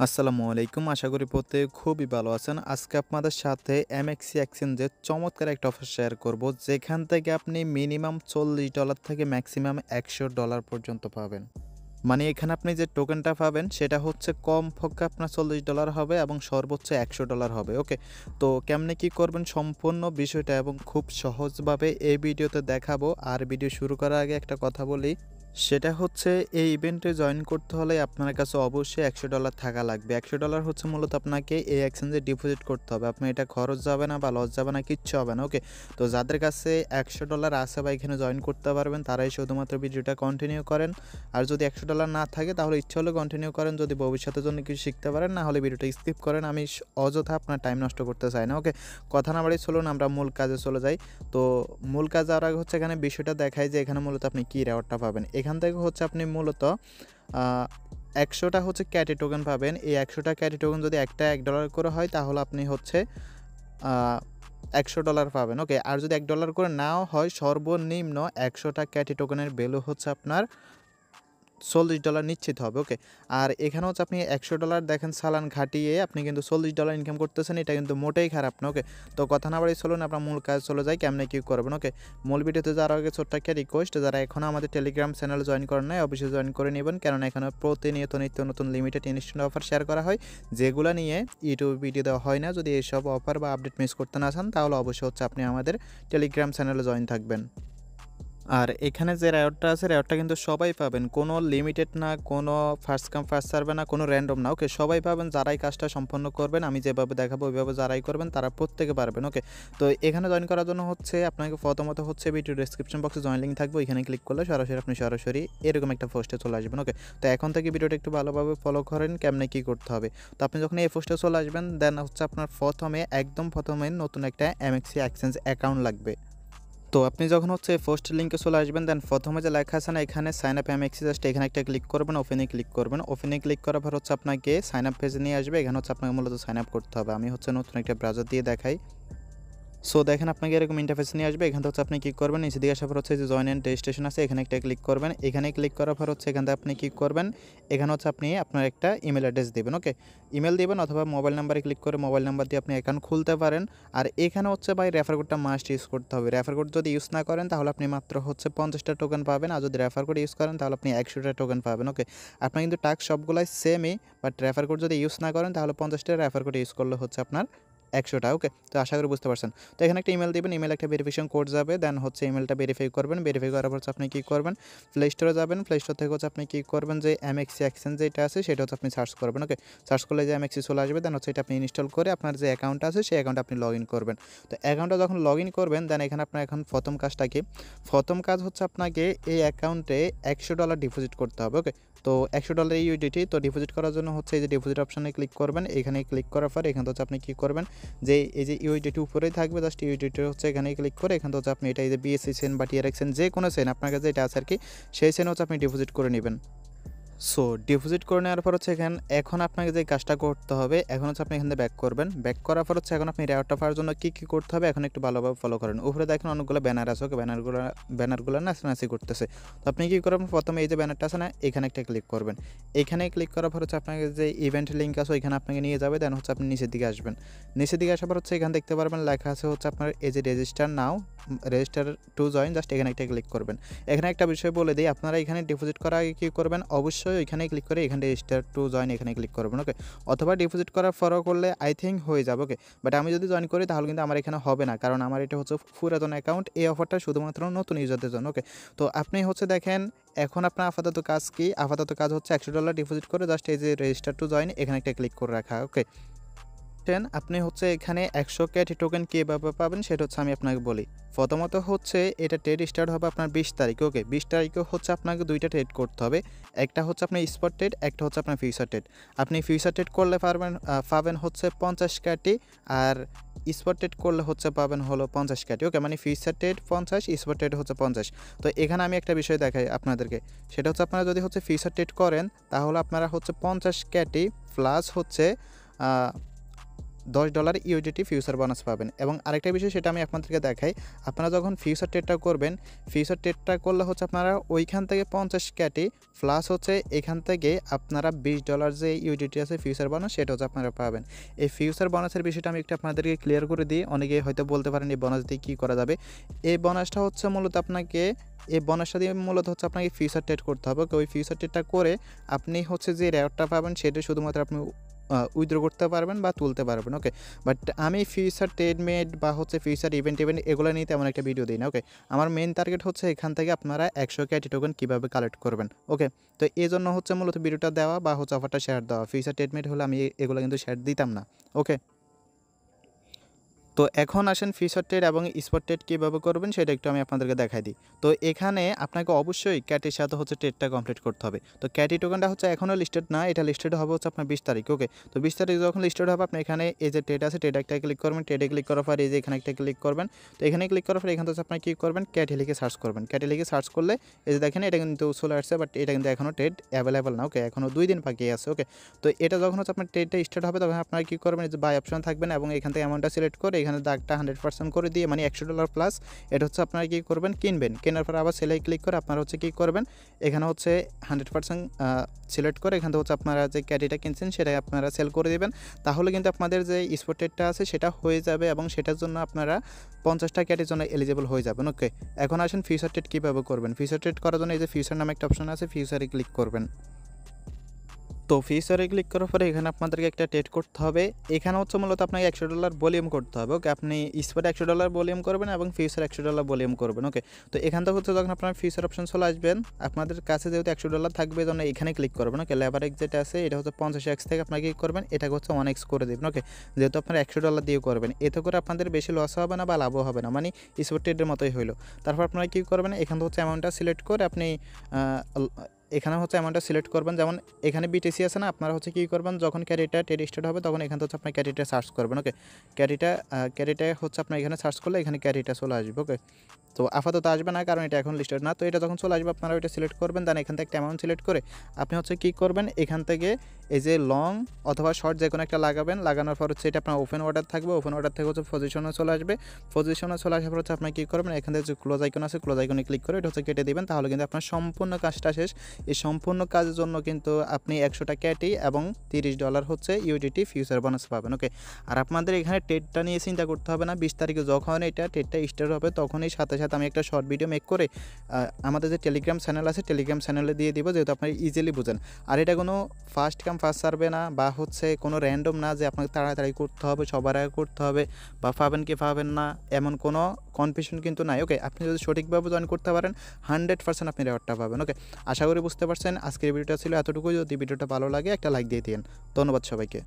আসসালামু আলাইকুম। আশা করি প্রত্যেকে খুবই ভালো আছেন। আজকে আপনাদের সাথে এমএক্সি এক্সচেঞ্জের চমৎকার একটা অফার শেয়ার করব। যেখান থেকে আপনি মিনিমাম $40 থেকে ম্যাক্সিমাম $100 পর্যন্ত পাবেন। মানে এখানে আপনি যে টোকেনটা পাবেন সেটা হচ্ছে কমপক্ষে আপনার $40 হবে এবং সর্বোচ্চ $100 হবে। ওকে? তো কেমনে কি করবেন সম্পূর্ণ বিষয়টা এবং খুব সহজভাবে এই ভিডিওতে দেখাবো। আর ভিডিও শুরু করার আগে একটা কথা বলি, সেটা হচ্ছে এই ইভেন্টে জয়েন করতে হলে আপনার কাছে অবশ্যই $100 থাকা লাগবে। $100 হচ্ছে মূলত আপনাকে এই এক্সচেঞ্জে ডিপোজিট করতে হবে। আপনার এটা খরচ যাবে না বা লস যাবে না, কিচ্ছু হবে না। ওকে? তো যাদের কাছে $100 আছে বা এখানে জয়েন করতে পারবেন তারাই শুধুমাত্র ভিডিওটা কন্টিনিউ করেন। আর যদি $100 না থাকে তাহলে ইচ্ছা হলে কন্টিনিউ করেন, যদি ভবিষ্যতের জন্য কিছু শিখতে পারেন, না হলে ভিডিওটা স্কিপ করেন। আমি অযথা আপনার টাইম নষ্ট করতে চাই না। ওকে? কথা না বাড়িয়ে চলুন আমরা মূল কাজে চলে যাই। তো মূল কাজ যাওয়ার আগে হচ্ছে এখানে বিষয়টা দেখাই যে এখানে মূলত আপনি কী রেওয়ার্ডটা পাবেন। এখান থেকে হচ্ছে আপনি মূলত 100টা হচ্ছে ক্যাটি টোকেন পাবেন। এই 100টা ক্যাটি টোকেন যদি একটা $1 করে হয় তাহলে আপনি হচ্ছে $100 পাবেন। ওকে? আর যদি $1 করে নাও হয় সর্বনিম্ন 100টা ক্যাটি টোকেনের ভ্যালু হচ্ছে আপনার $40 নিশ্চিত হবে। ওকে? আর এখানে হচ্ছে আপনি $100 দেখেন চালান খাটিয়ে আপনি কিন্তু $40 ইনকাম করতেছেন। এটা কিন্তু মোটেই খারাপ না। ওকে? তো কথা না বাড়িয়ে চলুন আমরা মূল কাজে চলে যাই কেমনে কী করবেন। ওকে? মূল ভিডিওতে যাওয়ার আগে ছোট্ট একটা রিকোয়েস্ট, যারা এখনও আমাদের টেলিগ্রাম চ্যানেলে জয়েন করেন নাই অবশ্যই জয়েন করে নেবেন, কেননা এখানে প্রতিনিয়ত নিত্য নতুন লিমিটেড ইনস্ট্যান্ট অফার শেয়ার করা হয়, যেগুলো নিয়ে ইউটিউবে ভিডিও দেওয়া হয় না। যদি এইসব অফার বা আপডেট মিস করতে না চান তাহলে অবশ্যই হচ্ছে আপনি আমাদের টেলিগ্রাম চ্যানেলে জয়েন থাকবেন। আর এখানে যে রেওয়ার্ডটা আছে রেওয়ার্ডটা কিন্তু সবাই পাবেন, কোনো লিমিটেড না, কোনো ফার্স্ট কাম ফার্স্ট সার্ভে না, কোনো র্যান্ডম না। ওকে? সবাই পাবেন যারাই কাজটা সম্পন্ন করবেন। আমি যেভাবে দেখাবো ওইভাবে যারাই করবেন তারা প্রত্যেকে পারবেন। ওকে? তো এখানে জয়েন করার জন্য হচ্ছে আপনাকে প্রথমত হচ্ছে ভিডিও ডেসক্রিপশন বক্সে জয়েন লিঙ্ক থাকবে, এখানে ক্লিক করলে আপনি সরাসরি এরকম একটা পোস্টে চলে আসবেন। ওকে? তো এখন থেকে ভিডিওটা একটু ভালোভাবে ফলো করেন কেমনে কী করতে হবে। তো আপনি যখন এই পোস্টে চলে আসবেন দেন হচ্ছে আপনার একদম প্রথমে নতুন একটা এমএক্সি এক্সচেঞ্জ অ্যাকাউন্ট লাগবে। তো আপনি যখন হচ্ছে ফার্স্ট লিঙ্কে চলে আসবেন দেন প্রথমে যে লেখা আছে না এখানে সাইন আপ এমএক্সি, জাস্ট এখানে একটা ক্লিক করবেন, ওপেনে ক্লিক করবেন। ওপেনে ক্লিক করার পর হচ্ছে আপনাকে সাইন আপ পেজে নিয়ে আসবে। এখানে হচ্ছে আপনাকে মূলত সাইন আপ করতে হবে। আমি হচ্ছে নতুন একটা ব্রাউজার দিয়ে দেখাই। সো দেখেন আপনাকে এরকম ইন্টারফেস নিয়ে আসবে। এখান থেকে হচ্ছে আপনি কী করবেন, নিচে দিকে আসার পর হচ্ছে যে জয়েন অ্যান্ড রেজিস্ট্রেশন আছে এখানে একটা ক্লিক করবেন। এখানে ক্লিক করার পর হচ্ছে এখান থেকে আপনি কী করবেন, এখানে হচ্ছে আপনি আপনার একটা ইমেল অ্যাড্রেস দেবেন। ওকে? ইমেল দিবেন অথবা মোবাইল নাম্বারে ক্লিক করে মোবাইল নাম্বার দিয়ে আপনি অ্যাকাউন্ট খুলতে পারেন। আর এখানে হচ্ছে ভাই রেফার কোডটা মাস্ট ইউজ করতে হবে। রেফার কোড যদি ইউজ না করেন তাহলে আপনি মাত্র হচ্ছে 50টা টোকেন পাবেন, আর যদি রেফার কোড ইউজ করেন তাহলে আপনি 100টা টোকেন পাবেন। ওকে? আপনার কিন্তু টাস্ক সবগুলাই সেমই, বাট রেফার কোড যদি ইউজ না করেন তাহলে 50টা, রেফার কোড ইউজ করলে হচ্ছে আপনার 100টা। ওকে? তো আশা করি বুঝতে পারছেন। তো এখানে একটা ইমেল দিবেন, ইমেল একটা ভেরিফিকেশন কোড যাবে, দেন হচ্ছে ইমেলটা ভেরিফাই করবেন। ভেরিফাই করার পর হচ্ছে আপনি কী করবেন, প্লে স্টোরে যাবেন। প্লে স্টোর থেকে হচ্ছে আপনি কী করবেন, যে এমএক্সি এক্সচেঞ্জ যেটা আছে সেটা হচ্ছে আপনি সার্চ করবেন। ওকে? সার্চ করলে যে এমএক্সি চলে আসবে, দেন হচ্ছে এটা আপনি ইনস্টল করে আপনার যে অ্যাকাউন্ট আছে সেই অ্যাকাউন্টে আপনি লগ ইন করবেন। তো অ্যাকাউন্টে যখন লগ ইন করবেন দেন এখানে আপনার এখন প্রথম কাজটা কি, প্রথম কাজ হচ্ছে আপনাকে এই অ্যাকাউন্টে $100 ডিপোজিট করতে হবে। ওকে? তো $100 ইউডিটি তো ডিপোজিট করার জন্য হচ্ছে এই যে ডিপোজিট অপশানে ক্লিক করবেন। এখানে ক্লিক করার পর এখান থেকে হচ্ছে আপনি কী করবেন, যে এই যে ইউডিটি উপরেই থাকবে, জাস্ট ইউডিটি হচ্ছে এখানে ক্লিক করে এখান থেকে হচ্ছে আপনি এটা এই যে বিএসসি চেন বা টিআরএক্স চেন যে কোনো চেন আপনার কাছে যেটা আছে আর কি, সেই চেন হচ্ছে আপনি ডিপোজিট করে নেবেন। সো ডিপোজিট করে নেওয়ার পর হচ্ছে এখন আপনাকে যে কাজটা করতে হবে, এখন হচ্ছে আপনি এখান থেকে ব্যাক করবেন। ব্যাক করার পর হচ্ছে এখন আপনি রেওয়ার্ডটা পাওয়ার জন্য কী কী করতে হবে এখন একটু ভালোভাবে ফলো করেন। উপরে দেখেন অনেকগুলো ব্যানার আছে। ওকে? ব্যানারগুলো নাচানাচি করতেছে। তো আপনি কী করবেন, প্রথমে এই যে ব্যানারটা আছে না এখানে একটা ক্লিক করবেন। এখানে ক্লিক করার পর হচ্ছে আপনাকে যে ইভেন্ট লিঙ্ক আছে ওইখানে আপনাকে নিয়ে যাবে, দেন হচ্ছে আপনি নিচের দিকে আসবেন। নিচের দিকে আসার পর হচ্ছে এখানে দেখতে পারবেন লেখা আছে হচ্ছে আপনার এই যে register now, register to join, just এখানে একটা ক্লিক করবেন। এখানে একটা বিষয় বলে দিই, আপনারা এখানে ডিপোজিট করার আগে কী করবেন, অবশ্যই এখানে ক্লিক করে এখানে রেজিস্টার টু জয়েন এখানে ক্লিক করবেন। ওকে? অথবা ডিপোজিট করার পরও করলে আই থিঙ্ক হয়ে যাবে। ওকে? বাট আমি যদি জয়েন করি তাহলে কিন্তু আমার এখানে হবে না, কারণ আমার এটা হচ্ছে পুরাতন অ্যাকাউন্ট। এই অফারটা শুধুমাত্র নতুন ইউজারদের জন্য। ওকে? তো আপনি হচ্ছে দেখেন এখন আপনার আপাতত কাজ কি, আপাতত কাজ হচ্ছে $100 ডিপোজিট করে জাস্ট এই যে রেজিস্টার টু জয়েন এখানে একটা ক্লিক করে রাখা। ওকে? আপনি হচ্ছে এখানে 100 ক্যাটি টোকেন কীভাবে পাবেন সেটা হচ্ছে আমি আপনাকে বলি। প্রথমত হচ্ছে এটা ট্রেড স্টার্ট হবে আপনার 20 তারিখে। ওকে? 20 তারিখে হচ্ছে আপনাকে 2টা ট্রেড করতে হবে। একটা হচ্ছে আপনার স্পট ট্রেড, একটা হচ্ছে আপনার ফিউচার ট্রেড। আপনি ফিউচার ট্রেড করলে পাবেন হচ্ছে 50 ক্যাটি, আর স্পট ট্রেড করলে হচ্ছে পাবেন হলো 50 ক্যাটি। ওকে? মানে ফিউচার ট্রেড 50, স্পট ট্রেড হচ্ছে 50। তো এখানে আমি একটা বিষয় দেখাই আপনাদেরকে, সেটা হচ্ছে আপনারা যদি হচ্ছে ফিউচার ট্রেড করেন তাহলে আপনারা হচ্ছে 50 ক্যাটি প্লাস হচ্ছে $10 ইউডিটি ফিউচার বোনাস পাবেন। এবং আরেকটা বিষয় সেটা আমি আপনাদেরকে দেখাই, আপনারা যখন ফিউচার ট্রেডটা করবেন, ফিউচার ট্রেডটা করলে হচ্ছে আপনারা ওইখান থেকে 50 ক্যাটি প্লাস হচ্ছে এখান থেকে আপনারা $20 যে ইউডিটি আছে ফিউচার বোনাস, সেটা হচ্ছে আপনারা পাবেন। এই ফিউচার বোনাসের বিষয়টা আমি একটু আপনাদেরকে ক্লিয়ার করে দিই। অনেকে হয়তো বলতে পারেন এই বোনাস দিয়ে কী করা যাবে। এই বোনাসটা হচ্ছে মূলত আপনাকে, এই বোনাসটা দিয়ে মূলত হচ্ছে আপনাকে ফিউচার ট্রেড করতে হবে। ওই ফিউচার ট্রেডটা করে আপনি হচ্ছে যে রেওয়ার্ডটা পাবেন সেটা শুধুমাত্র আপনি উইথড্র করতে পারবেন বা তুলতে পারবেন। ওকে, বাট আমি ফিউচার ট্রেডমেট বা হচ্ছে ফিউচার ইভেন্ট এগুলো নিয়ে তেমন একটা ভিডিও দিই না। ওকে, আমার মেন টার্গেট হচ্ছে এখান থেকে আপনারা 100 ক্যাটি টোকেন কীভাবে কালেক্ট করবেন। ওকে, তো এই জন্য হচ্ছে মূলত ভিডিওটা দেওয়া বা হচ্ছে অফারটা শেয়ার দেওয়া। ফিউচার ট্রেডমেট হলে আমি এগুলো কিন্তু শেয়ার দিতাম না। ওকে, তো এখন আসেন ফিউচার ট্রেড এবং স্পট ট্রেড কীভাবে করবেন সেটা একটু আমি আপনাদেরকে দেখাই দিই। তো এখানে আপনাকে অবশ্যই ক্যাটির সাথে হচ্ছে ট্রেডটা কমপ্লিট করতে হবে। তো ক্যাটি টোকেনটা হচ্ছে এখনও লিস্টেড না, এটা লিস্টেড হবে হচ্ছে আপনার 20 তারিখ। ওকে, তো 20 তারিখ যখন লিস্টেড হবে আপনি এখানে এই যে ট্রেড আছে ট্রেড একটা ক্লিক করবেন, ট্রেডে ক্লিক করার পর এই যে এখানে একটা ক্লিক করবেন। তো এখানে ক্লিক করার পর এখান থেকে আপনি কী করবেন, ক্যাটি লিখে সার্চ করবেন। ক্যাটি লিখে সার্চ করলে এই যে দেখেন এটা কিন্তু চলে আসছে, বাট এটা কিন্তু এখনও ট্রেড অ্যাভেলেবেল না। ওকে, এখনও 2 দিন বাকি আছে। ওকে, তো এটা যখন হচ্ছে আপনার ট্রেডটা স্টার্ট হবে তখন আপনারা কী করবেন, এই যে বাই অপশন থাকবেন এবং এখান থেকে অ্যামাউন্টটা সিলেক্ট করে এখানে দাগটা 100% করে দিয়ে মানে $100 প্লাস এটা হচ্ছে আপনারা কী করবেন, কিনবেন। কেনার পর আবার সেলে ক্লিক করে আপনারা হচ্ছে কী করবেন, এখানে হচ্ছে 100% সিলেক্ট করে এখান থেকে হচ্ছে আপনারা যে ক্যাটিটা কিনছেন সেটাই আপনারা সেল করে দেবেন। তাহলে কিন্তু আপনাদের যে স্পট ট্রেডটা আছে সেটা হয়ে যাবে এবং সেটার জন্য আপনারা 50টা ক্যাটির জন্য এলিজিবল হয়ে যাবেন। ওকে, এখন আসেন ফিউচার ট্রেড কীভাবে করবেন। ফিউচার ট্রেড করার জন্য এই যে ফিউচার নামে একটা অপশন আছে, ফিউচারে ক্লিক করবেন। তো ফিউচারে ক্লিক করার পরে এখানে আপনাদেরকে একটা ট্রেড করতে হবে। এখানে হচ্ছে মূলত আপনাকে $100 ভলিউম করতে হবে। ওকে, আপনি স্পটে $100 ভলিউম করবেন এবং ফিউচার $100 ভলিউম করবেন। ওকে, তো এখান থেকে হচ্ছে যখন আপনার ফিউচার অপশন চলে আসবেন, আপনাদের কাছে যেহেতু $100 থাকবে এই জন্য এখানে ক্লিক করবেন। ওকে, লেভারেজ যেটা আছে এটা হচ্ছে 50x থেকে আপনাকে কী করবেন, এটাকে হচ্ছে 1x করে দেবেন। ওকে, যেহেতু আপনারা $100 দিয়ে করবেন, এতে করে আপনাদের বেশি লস হবে না বা লাভও হবে না, মানে স্পট ট্রেডের মতোই হইলো। তারপর আপনারা কী করবেন, এখান থেকে হচ্ছে অ্যামাউন্টটা সিলেক্ট করে আপনি এখানে হচ্ছে অ্যামাউন্টটা সিলেক্ট করবেন। যেমন এখানে বিটিসি আছে না, আপনারা হচ্ছে কী করবেন, যখন ক্যারিটা ট্রেড স্টার্ট হবে তখন এখান থেকে হচ্ছে আপনার ক্যারিটা সার্চ করবেন। ওকে, ক্যারিটা হচ্ছে আপনার এখানে সার্চ করলে এখানে ক্যারিটা চলে আসবে। ওকে, তো আপাতত আসবে না কারণ এটা এখন লিস্টেড না। তো এটা যখন চলে আসবে আপনারা ওইটা সিলেক্ট করবেন, দেন এখান থেকে একটা অ্যামাউন্ট সিলেক্ট করে আপনি হচ্ছে কী করবেন, এখান থেকে এই যে লং অথবা শর্ট যে কোনো একটা লাগাবেন। লাগানোর পর হচ্ছে এটা আপনার ওপেন অর্ডার থাকবে, ওপেন অর্ডার থেকে হচ্ছে পজিশনে চলে আসবে। পজিশনে চলে আসার পর হচ্ছে আপনি কী করবেন, এখান থেকে যে ক্লোজ আইকন আছে ক্লোজ আইকনে ক্লিক করে এটা হচ্ছে কেটে দেবেন। তাহলে কিন্তু আপনার সম্পূর্ণ কাজটা শেষ। এই সম্পূর্ণ কাজের জন্য কিন্তু আপনি 100টা ক্যাটি এবং $30 হচ্ছে ইউডিটি ফিউচার বোনাস পাবেন। ওকে, আর আপনাদের এখানে ট্রেডটা নিয়ে চিন্তা করতে হবে না। 20 তারিখে যখন এটা ট্রেডটা স্টার্ট হবে তখনই সাথে সাথে আমি একটা শর্ট ভিডিও মেক করে আমাদের যে টেলিগ্রাম চ্যানেল আছে টেলিগ্রাম চ্যানেলে দিয়ে দিব, যেহেতু আপনি ইজিলি বুঝেন। আর এটা কোনো ফার্স্ট কাম ফার্স্ট সার্ভে না বা হচ্ছে কোনো র্যান্ডম না যে আপনাকে তাড়াতাড়ি করতে হবে, সবার আগে করতে হবে বা পাবেন কি পাবেন না এমন কোনো কনফিউশন কিন্তু নাই। ওকে, আপনি যদি সঠিকভাবে জয়েন করতে পারেন 100% আপনি রেওয়ার্ডটা পাবেন। ওকে, আশা করি বুঝতে পারছেন। আজকের ভিডিওটা ছিল এতটুকুই। যদি ভিডিওটা ভালো লাগে একটা লাইক দিয়ে দিন। ধন্যবাদ সবাইকে।